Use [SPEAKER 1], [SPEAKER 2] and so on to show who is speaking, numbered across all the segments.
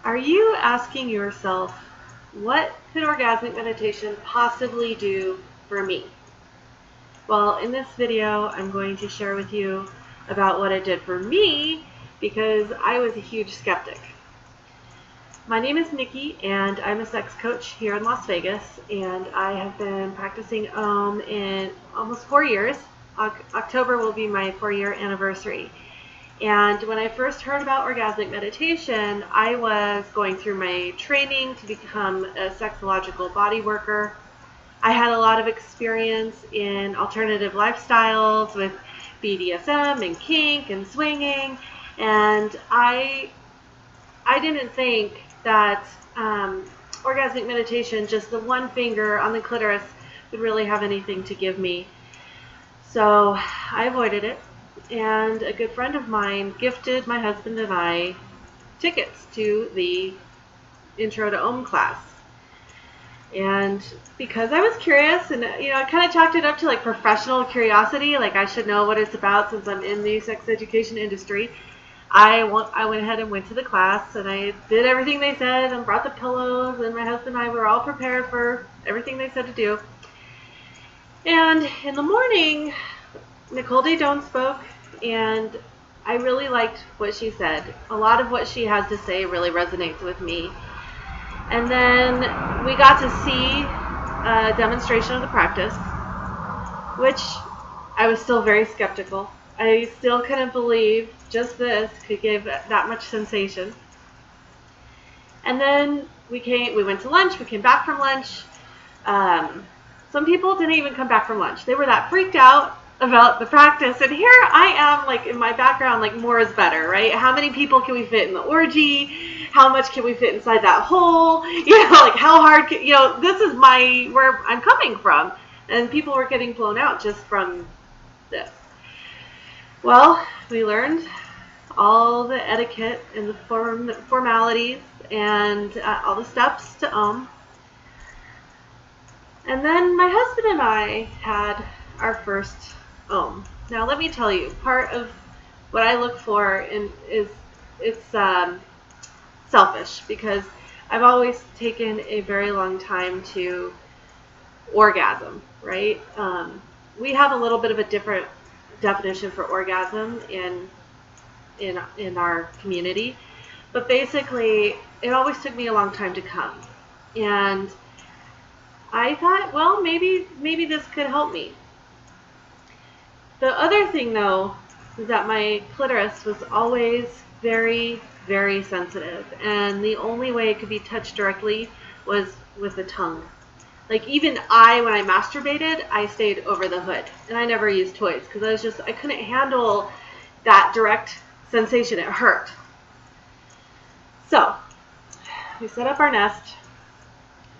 [SPEAKER 1] Are you asking yourself, what could orgasmic meditation possibly do for me? Well, in this video, I'm going to share with you about what it did for me because I was a huge skeptic. My name is Nikki, and I'm a sex coach here in Las Vegas, and I have been practicing OM in almost 4 years. October will be my 4-year anniversary. And when I first heard about orgasmic meditation, I was going through my training to become a sexological body worker. I had a lot of experience in alternative lifestyles with BDSM and kink and swinging, and I didn't think that orgasmic meditation, just the one finger on the clitoris, would really have anything to give me. So I avoided it. And a good friend of mine gifted my husband and I tickets to the Intro to OM class. And because I was curious, and I kind of chalked it up to like professional curiosity, like I should know what it's about since I'm in the sex education industry, I went ahead and went to the class, and I did everything they said and brought the pillows, and my husband and I were all prepared for everything they said to do. And in the morning, Nicole Daedone spoke, and I really liked what she said. A lot of what she has to say really resonates with me. And then we got to see a demonstration of the practice, which I was still very skeptical. I still couldn't believe just this could give that much sensation. And then we went to lunch. We came back from lunch. Some people didn't even come back from lunch. They were that freaked out about the practice, and here I am, like in my background, like more is better, right? How many people can we fit in the orgy? How much can we fit inside that hole? Like how hard can, this is where I'm coming from, and people were getting blown out just from this. Well, we learned all the etiquette and the formalities and all the steps to OM. And then my husband and I had our first OM. Now let me tell you, part of what I look for is selfish, because I've always taken a very long time to orgasm, right? We have a little bit of a different definition for orgasm in our community, but basically it always took me a long time to come, and I thought, well, maybe this could help me. The other thing, though, is that my clitoris was always very, very sensitive, and the only way it could be touched directly was with the tongue. Like even when I masturbated, I stayed over the hood, and I never used toys because I couldn't handle that direct sensation. It hurt. So we set up our nest.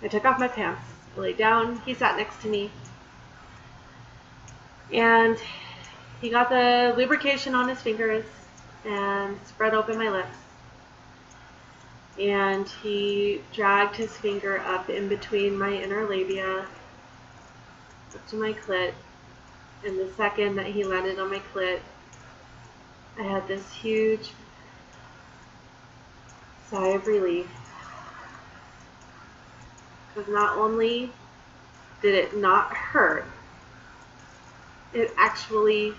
[SPEAKER 1] I took off my pants, I laid down. He sat next to me, and he got the lubrication on his fingers and spread open my lips. And he dragged his finger up in between my inner labia, up to my clit. And the second that he landed on my clit, I had this huge sigh of relief. Because not only did it not hurt, it actually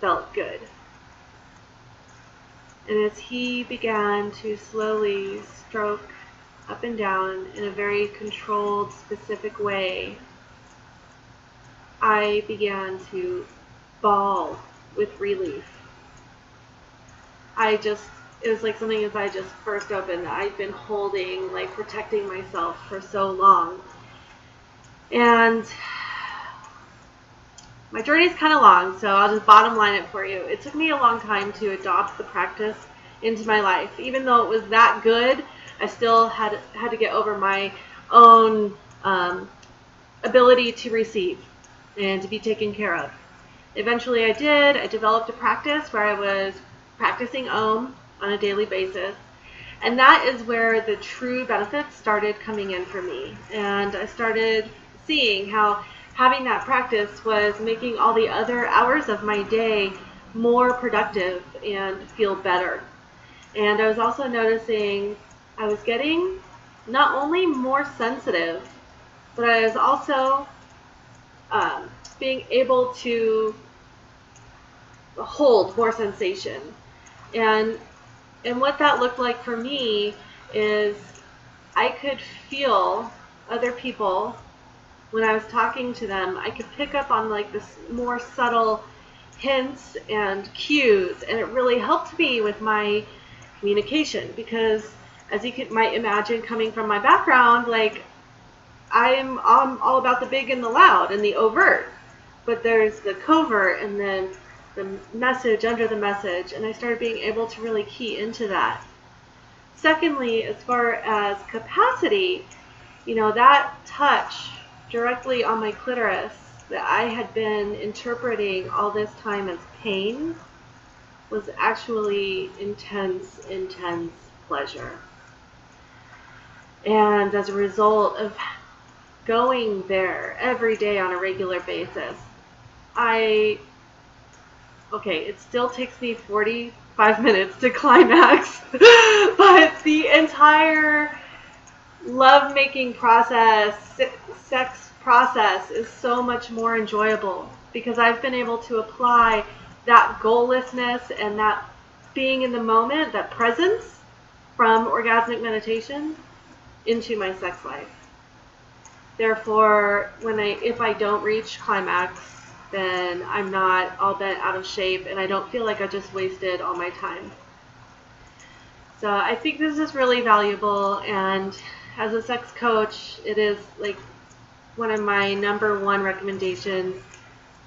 [SPEAKER 1] felt good. And as he began to slowly stroke up and down in a very controlled, specific way, I began to bawl with relief. It was like something as I just burst open that I'd been holding, like protecting myself for so long. And my journey's kind of long, so I'll just bottom line it for you. It took me a long time to adopt the practice into my life. Even though it was that good, I still had to get over my own ability to receive and to be taken care of. Eventually I did. I developed a practice where I was practicing OM on a daily basis. And that is where the true benefits started coming in for me. And I started seeing how having that practice was making all the other hours of my day more productive and feel better. And I was also noticing I was getting not only more sensitive, but I was also being able to hold more sensation. And what that looked like for me is I could feel other people when I was talking to them. I could pick up on like this more subtle hints and cues, and it really helped me with my communication, because as you might imagine, coming from my background, like I'm all about the big and the loud and the overt, but there's the covert and then the message under the message, and I started being able to really key into that. Secondly, as far as capacity, that touch directly on my clitoris that I had been interpreting all this time as pain was actually intense, intense pleasure. And as a result of going there every day on a regular basis, it still takes me 45 minutes to climax, but the entire love-making process, sex process is so much more enjoyable because I've been able to apply that goallessness and that being in the moment, that presence from orgasmic meditation into my sex life. Therefore, if I don't reach climax, then I'm not all bent out of shape and I don't feel like I just wasted all my time. So I think this is really valuable, and as a sex coach, it is like one of my #1 recommendations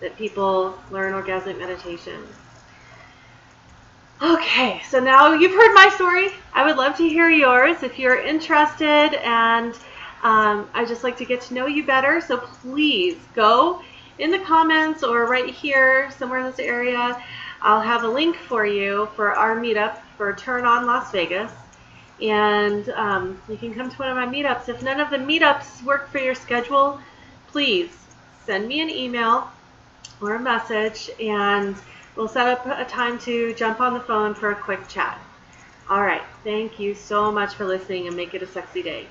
[SPEAKER 1] that people learn orgasmic meditation. Okay, so now you've heard my story. I would love to hear yours if you're interested, and I'd just like to get to know you better. So please go in the comments or right here, somewhere in this area. I'll have a link for you for our meetup for Turn On Las Vegas. And you can come to one of my meetups. If none of the meetups work for your schedule, please send me an email or a message, and we'll set up a time to jump on the phone for a quick chat. All right. Thank you so much for listening, and make it a sexy day.